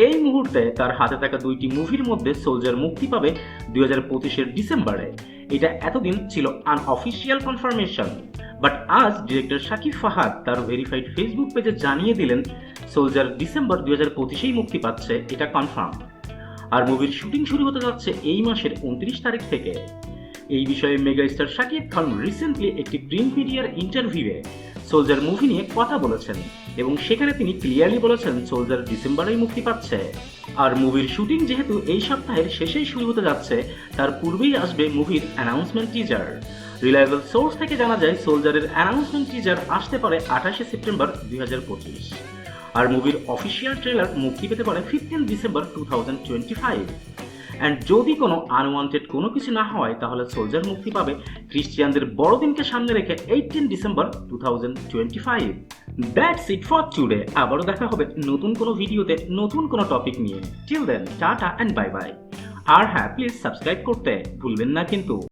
এই মুহূর্তে তার হাতে থাকা দুইটি মুভির মধ্যে সোলজার মুক্তি পাবে 2025-এর ডিসেম্বরে। এটা এতদিন ছিল আনঅফিসিয়াল কনফার্মেশন, বাট আজ ডিরেক্টর শাকিব ফাহাদ তার ভেরিফাইড ফেসবুক পেজে জানিয়ে দিলেন সোলজার ডিসেম্বর 2025-এই মুক্তি পাচ্ছে, এটা কনফার্ম। আর মুভির শুটিং শুরু হতে যাচ্ছে এই মাসের 29 তারিখ থেকে। এই বিষয়ে মেগাস্টার শাকিব খান রিসেন্টলি একটি প্রিন্ট মিডিয়ার ইন্টারভিউয়ে সোলজার মুভি নিয়ে কথা বলেছেন এবং সেখানে তিনি ক্লিয়ারলি বলেছেন সোলজার ডিসেম্বরেই মুক্তি পাচ্ছে। আর মুভির শুটিং যেহেতু এই সপ্তাহের শেষেই শুরু হতে যাচ্ছে, তার পূর্বেই আসবে মুভির অ্যানাউন্সমেন্ট টিজার। রিলায়েবল সোর্স থেকে জানা যায় সোলজারের অ্যানাউন্সমেন্ট টিজার আসতে পারে 28শে সেপ্টেম্বর 2025, আর মুভির অফিসিয়াল ট্রেলার মুক্তি পেতে পারে 15 ডিসেম্বর 2025। অ্যান্ড যদি কোনো আনওয়ান্টেড কোনো কিছু না হয় তাহলে সোলজার মুক্তি পাবে খ্রিস্টিয়ানদের বড়দিনকে সামনে রেখে 18 December 2025। That's it for today. আবারও দেখা হবে নতুন কোনো ভিডিওতে নতুন কোনো টপিক নিয়ে। Till then tata and bye bye. আর হ্যাঁ, প্লিজ সাবস্ক্রাইব করতে ভুলবেন না কিন্তু।